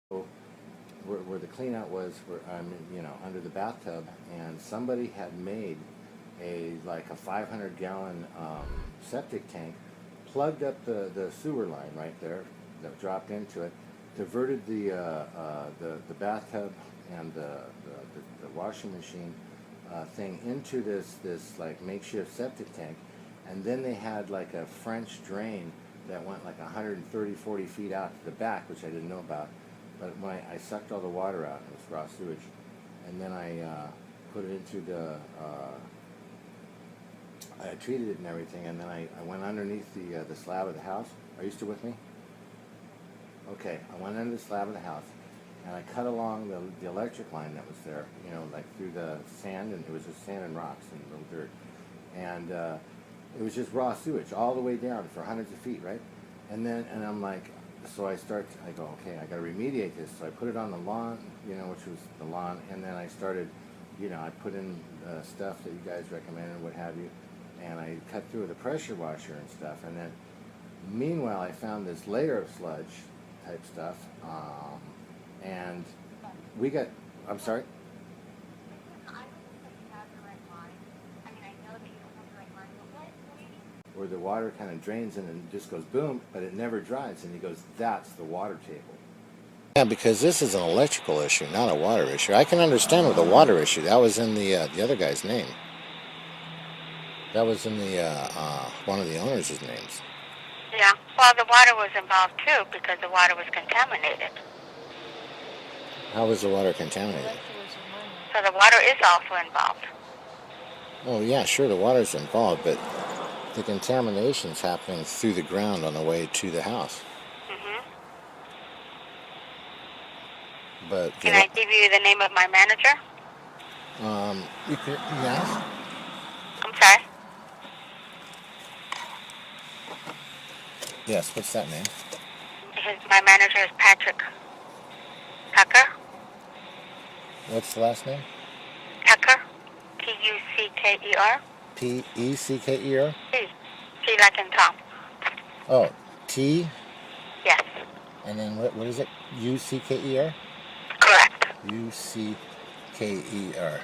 where the clean out was, where I'm, under the bathtub, and somebody had made like a 500-gallon septic tank, plugged up the sewer line right there that dropped into it, diverted the bathtub and the washing machine thing into this like makeshift septic tank, and then they had like a French drain that went like 130-40 feet out to the back, which I didn't know about. But when I sucked all the water out, it was raw sewage, and then I put it into I treated it and everything, and then I went underneath the slab of the house. Are you still with me? Okay, I went under the slab of the house, and I cut along the electric line that was there, like through the sand, and it was just sand and rocks and little dirt, and it was just raw sewage all the way down for hundreds of feet, right? And I'm like, so I go, okay, I got to remediate this. So I put it on the lawn, which was the lawn, and then I started, I put in stuff that you guys recommended, what have you, and I cut through with a pressure washer and stuff. And then, meanwhile, I found this layer of sludge type stuff, and we got. I'm sorry. Where the water kind of drains in and just goes boom, but it never dries. And he goes, that's the water table. Yeah, because this is an electrical issue, not a water issue. I can understand with the water issue. That was in the other guy's name. That was in the one of the owners' names. Yeah, well, the water was involved too because the water was contaminated. How was the water contaminated? So the water is also involved. Oh yeah, sure, the water's involved, but the contamination's happening through the ground on the way to the house. Mm-hmm. But can I give you the name of my manager? You can, yeah. I'm sorry? Yes, what's that name? My manager is Patrick Tucker. What's the last name? Tucker. Tucker. Pecker? T like in Tom. Oh, T? Yes. And then what is it? Ucker? Correct. Ucker.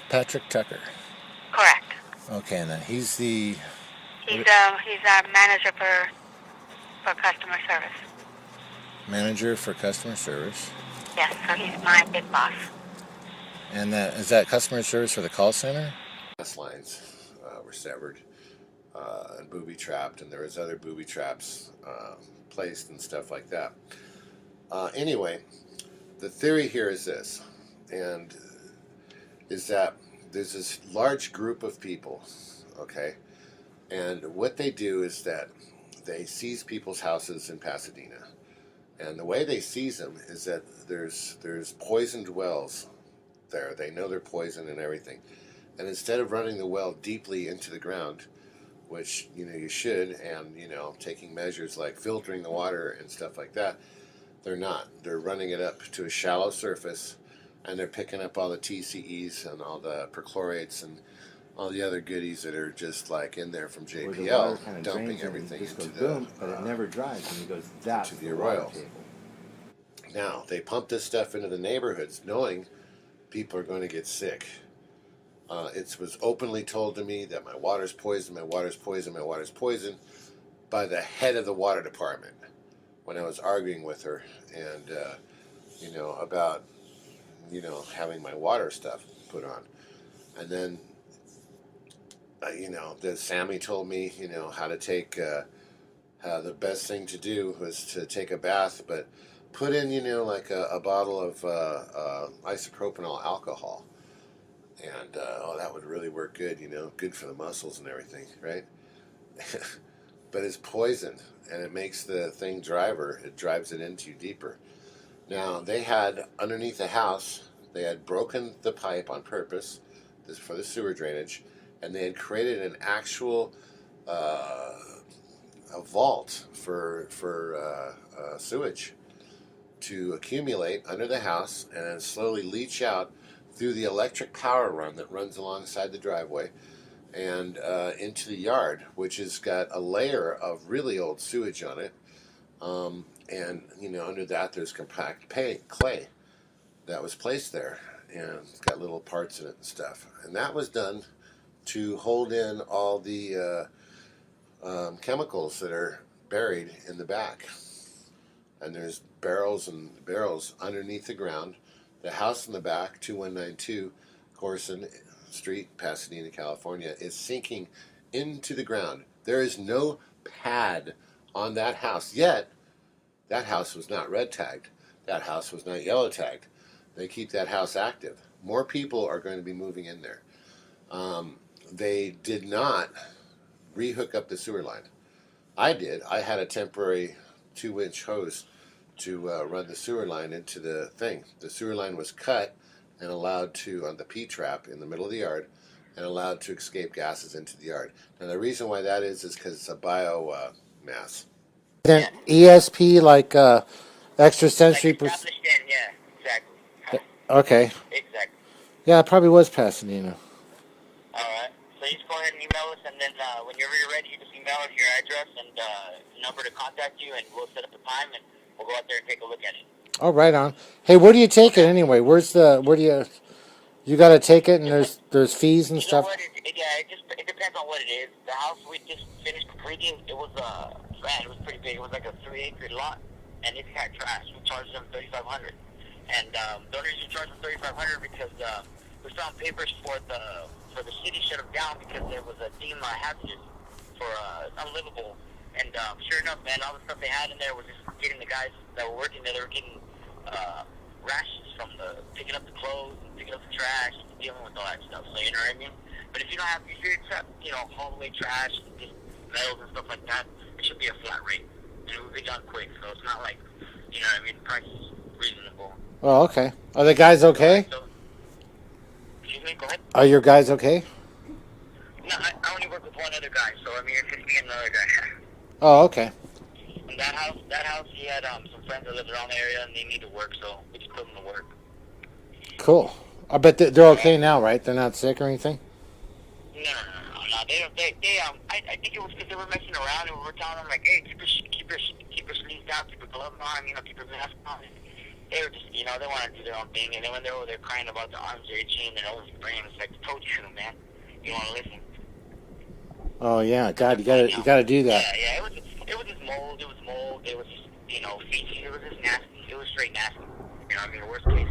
Patrick Tucker. Correct. Okay, and then he's our manager for customer service. Manager for customer service. Yes, so he's my big boss. And is that customer service for the call center? Gas lines were severed and booby trapped, and there was other booby traps placed and stuff like that. Anyway, the theory here is this, and is that there's this large group of people, okay, and what they do is that they seize people's houses in Pasadena, and the way they seize them is that there's poisoned wells there. They know they're poisoned and everything, and instead of running the well deeply into the ground, which you should, and taking measures like filtering the water and stuff like that, they're not. They're running it up to a shallow surface, and they're picking up all the TCEs and all the perchlorates and all the other goodies that are just like in there from JPL, dumping everything into the but it never dries, and he goes, that's the arroyo table. Now they pump this stuff into the neighborhoods, knowing people are going to get sick. It was openly told to me that my water's poisoned, my water's poisoned, my water's poisoned by the head of the water department when I was arguing with her and about having my water stuff put on. And then the Sammy told me how to take how the best thing to do was to take a bath, but put in like a bottle of isopropanol alcohol, and that would really work good, good for the muscles and everything, right? But it's poison, and it makes the thing driver. It drives it into you deeper. Now they had underneath the house, they had broken the pipe on purpose, this for the sewer drainage, and they had created an actual a vault for sewage to accumulate under the house and then slowly leach out through the electric power run that runs alongside the driveway and into the yard, which has got a layer of really old sewage on it. and under that there's compact clay that was placed there, and it's got little parts in it and stuff. And that was done to hold in all the chemicals that are buried in the back. And there's barrels and barrels underneath the ground. The house in the back, 2192 Corson Street, Pasadena, California, is sinking into the ground. There is no pad on that house, yet that house was not red tagged. That house was not yellow tagged. They keep that house active. More people are going to be moving in there. They did not rehook up the sewer line. I did. I had a temporary 2-inch hose to run the sewer line into the thing. The sewer line was cut and allowed to, on the P-trap in the middle of the yard, and allowed to escape gases into the yard. Now the reason why that is because it's a biomass. Then ESP, like extrasensory. Like established in, yeah, exactly. Okay. Exactly. Yeah, it probably was Pasadena. Alright. So you just go ahead and email us, and then whenever you're ready, you just email us your address and number to contact you, and we'll set up a time, and we'll go out there and take a look at it. Oh, right on. Hey, where do you take it anyway? Where do you got to take it, and there's fees and You know stuff? what? It depends on what it is. The house we just finished completing, it was it was pretty big. It was like a 3-acre lot, and it had trash. We charged them $3,500, and the only reason we charged them $3,500 because we found papers for the city shut them down because there was a deemed hazardous for unlivable. And sure enough, man, all the stuff they had in there was just getting the guys that were working there. They were getting rashes from picking up the clothes, and picking up the trash, and dealing with all that stuff. So you know what I mean. But if you're hallway trash, and just metals and stuff like that, it should be a flat rate, and it will be done quick. So it's not like, you know what I mean, the price is reasonable. Oh, okay. Are the guys okay? So, excuse me, go ahead. Are your guys okay? No, I only work with one other guy, so I mean, it's just me and another guy. Oh, okay. And that house, he had some friends that lived around the area, and they need to work, so we just put them to work. Cool. I bet they're okay now, right? They're not sick or anything? No. I think it was because they were messing around, and we were telling them, like, hey, keep your sleeves down, keep your gloves on, keep your mask on. They were just, they wanted to do their own thing, and then when they were over there crying about the arms they're itching and their nose burning, it's like, I told you, man, you want to listen. Oh yeah, God, you gotta do that. Yeah, it was just mold. It was mold. It was just, feces. It was just nasty. It was straight nasty. You know, I mean, the worst case.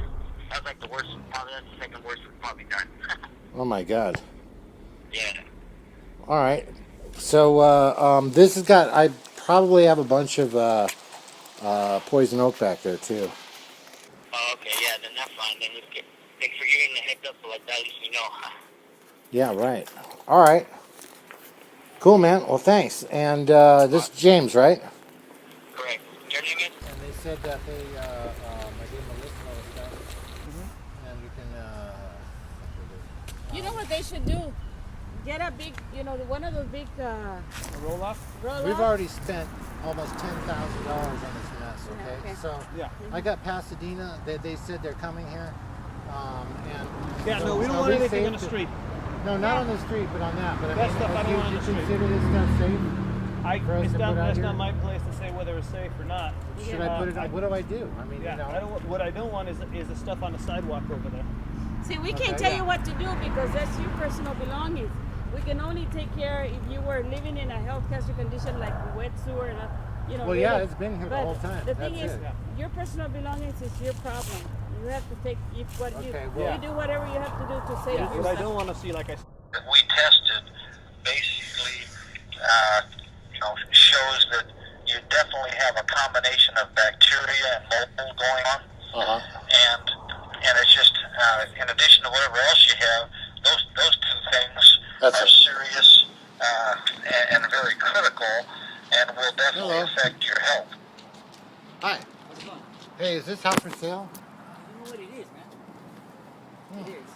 That was like the worst. Probably that's the second worst we've probably done. Oh my God. Yeah. All right. So this has got. I probably have a bunch of poison oak back there too. Oh, okay. Yeah, then that's fine. Then thanks for giving the heads up so like that. At least we know. Yeah. Right. All right. Cool, man. Well, thanks. And this is James, right? Correct. Your name is? And they said that they, I gave them a list of all the stuff, and we can, You know what they should do? Get a big, one of those big roll-off? We've already spent almost $10,000 on this mess, okay? Okay. So, Yeah. I got Pasadena. They said they're coming here. And Yeah, so no, we don't are want anything on the safe to- street. No, not on the street, but on that. But That stuff I don't want on the street. consider this stuff safe? For us It's to not, put out that's here? not my place to say whether it's safe or not. Should I put it on? What do I do? I mean, Yeah, what I don't want is the stuff on the sidewalk over there. See, we can't Okay, tell yeah. you what to do because that's your personal belongings. We can only take care if you were living in a health hazard condition like wet sewer, Well, yeah, it's been here the but whole time. The thing That's is, it. your personal belongings is your problem. You have to take Okay, you well- do whatever you have to do to save What I yourself. don't want to see, like I We tested basically, shows that you definitely have a combination of bacteria and mold going on. And it's just in addition to whatever else you have, those two things That's are it. serious and very critical, and will definitely Hello. affect your health. Hi. Hey, is this house for sale? You know what it is, man. It is.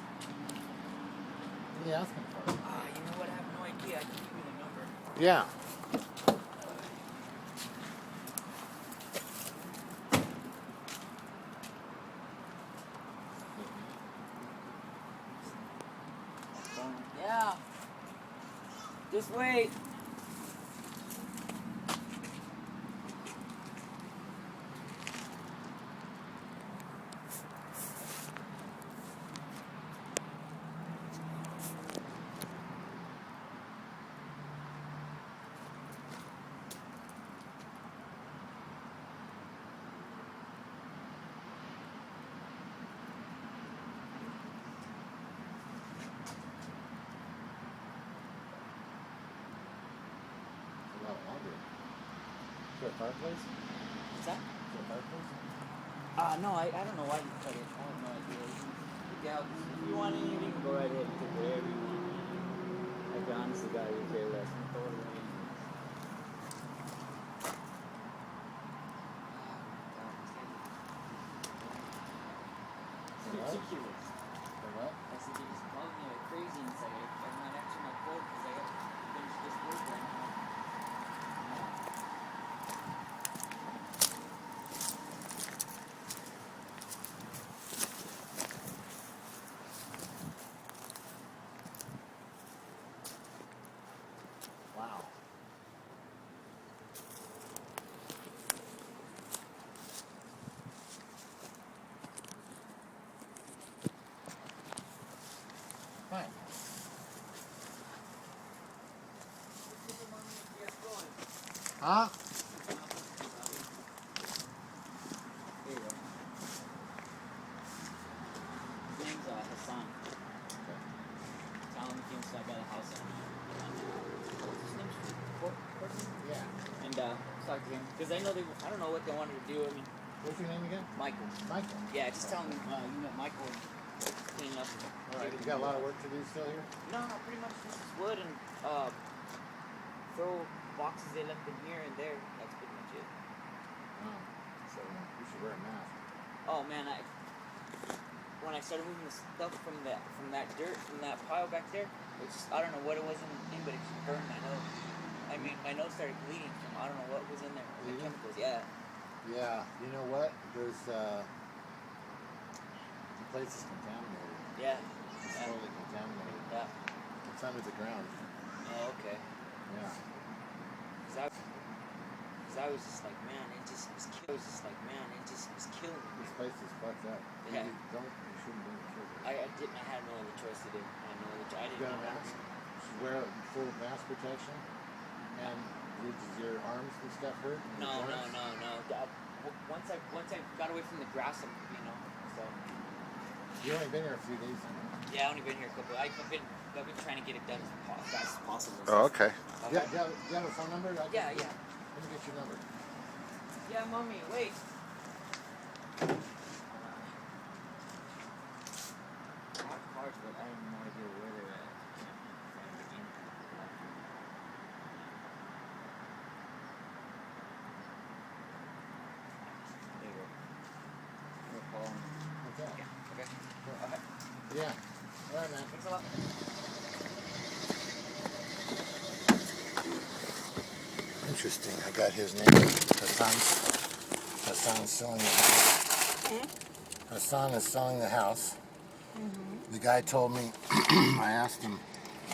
What are you asking for? You know what? I have no idea. I can give you the number. Yeah. Yeah. Just wait. there a fireplace? What's that? Is there a fireplace? No, I don't know why you cut it. I have no idea. Yeah, if you want anything, go right ahead and take whatever you want. I can honestly got you care less. I'm throw it away. It's ridiculous. For what? I said you're just calling me like crazy inside. I'm not answering my phone because I got to finish this work right now. Wow. Fine. Huh? There you go. His name's Hassan. Tell him he came inside by the house. What's his name? Corson? Yeah. And talk to him because I know I don't know what they wanted to do. I mean, What's your name again? Michael. Michael. Yeah, just tell him you met Michael and clean up. Alright, you got a lot of work to do still here? No, pretty much this is wood and throw boxes they left in here and there. That's pretty much it. Oh. So you should wear a mask. Oh man, when I started moving the stuff from that dirt from that pile back there, it's I don't know what it was in, but it just burned my nose. I mean, my nose started bleeding from I don't know what was in there. The Bleeding? chemicals, yeah. Yeah, you know what? There's the place is contaminated. Yeah. It's Yeah. totally contaminated. Yeah. It's under the ground. Oh, okay. Yeah. Cause I was just like, man, it just was killing me. This place is fucked up. Yeah. You shouldn't bring the children. I had no other choice to do. I had no other choice. I You didn't got a know. mask? You should wear a full mask protection. And does your arms and stuff hurt? No. Your joints? Once I got away from the grass, so. You've only been here a few days now. Yeah, I've only been here a couple. I've been trying to get it done as fast as possible. Oh, okay. Okay. Yeah, do you have a phone number? Yeah. Let me get your number. Yeah, mommy, wait. I have cards, but I have no idea where they're at. There you go. I'm gonna call him. Okay. Okay. Okay. Yeah. All right, man. Thanks a lot. Interesting. I got his name. Hassan's selling the house. Hassan is selling the house. The guy told me, I asked him,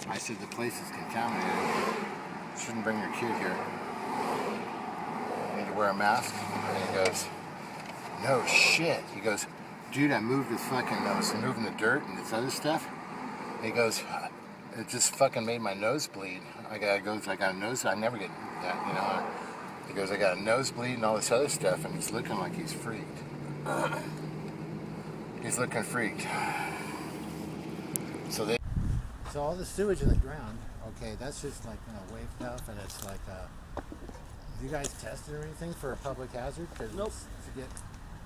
I said the place is contaminated. You shouldn't bring your kid here. You need to wear a mask. And he goes, no shit. He goes, dude, I moved this fucking, I was moving the dirt and this other stuff. He goes, it just fucking made my nose bleed. I got a nose, I never get that, you know. He goes, I got a nosebleed and all this other stuff, and he's looking like he's freaked. He's looking freaked. So all the sewage in the ground, okay, that's just like wave stuff, and it's like, do you guys test it or anything for a public hazard? Nope.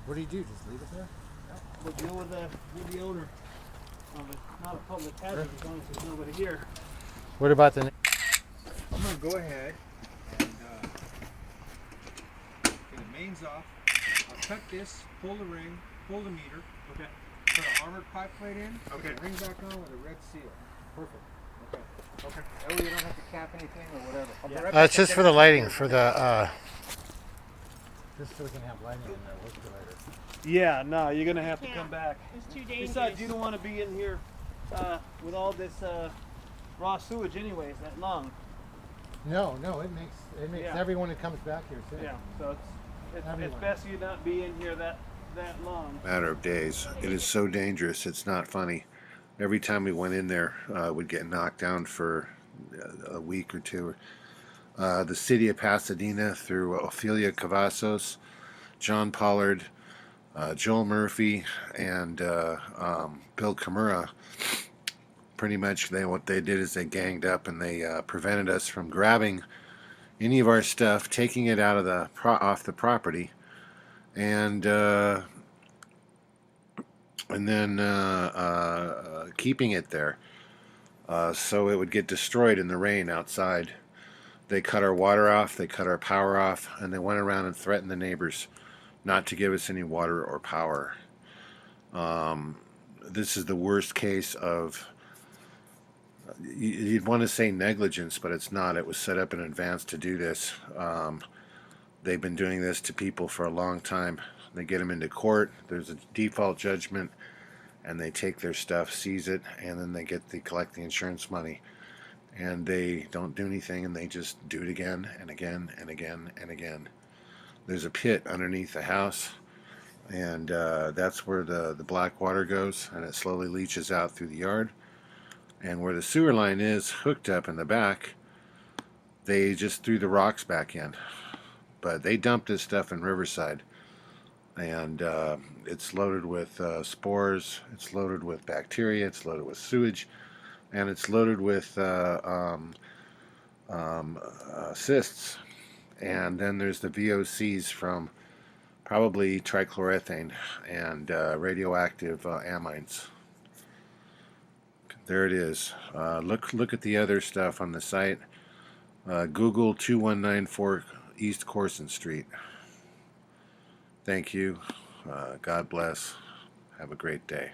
What do you do? Just leave it there? We'll deal with the owner of it. Not a public hazard as long as there's nobody here. What about the? I'm going to go ahead and get the mains off. I'll cut this, pull the ring, pull the meter, Okay. put an armored pipe plate in, Okay. put the ring back on with a red seal. Perfect. Okay. Okay. That way you don't have to cap anything or whatever. I'll be Yeah. right back. It's just for the lighting, for the, just so we can have lighting in there, what's the lighter? Yeah, no, you're gonna have to Yeah. come back. It's too dangerous. Besides, you don't want to be in here with all this raw sewage, anyways, that long. No, it makes Yeah. everyone who comes back here safe. Yeah, so it's Everyone. best you not be in here that long. Matter of days. It is so dangerous. It's not funny. Every time we went in there, we'd get knocked down for a week or two. The city of Pasadena through Ophelia Cavazos, John Pollard, Joel Murphy, and Bill Kimura. Pretty much, what they did is they ganged up and they prevented us from grabbing any of our stuff, taking it out of the off the property, and then keeping it there, so it would get destroyed in the rain outside. They cut our water off, they cut our power off, and they went around and threatened the neighbors not to give us any water or power. This is the worst case of, you'd want to say negligence, but it's not. It was set up in advance to do this. They've been doing this to people for a long time. They get them into court, there's a default judgment, and they take their stuff, seize it, and then they collect the insurance money. And they don't do anything, and they just do it again and again and again and again. There's a pit underneath the house, and that's where the black water goes, and it slowly leaches out through the yard. And where the sewer line is hooked up in the back, they just threw the rocks back in. But they dumped this stuff in Riverside, and it's loaded with spores, it's loaded with bacteria, it's loaded with sewage, and it's loaded with cysts. And then there's the VOCs from probably trichloroethane and radioactive amines. There it is. Look at the other stuff on the site. Google 2194 East Corson Street. Thank you. God bless. Have a great day.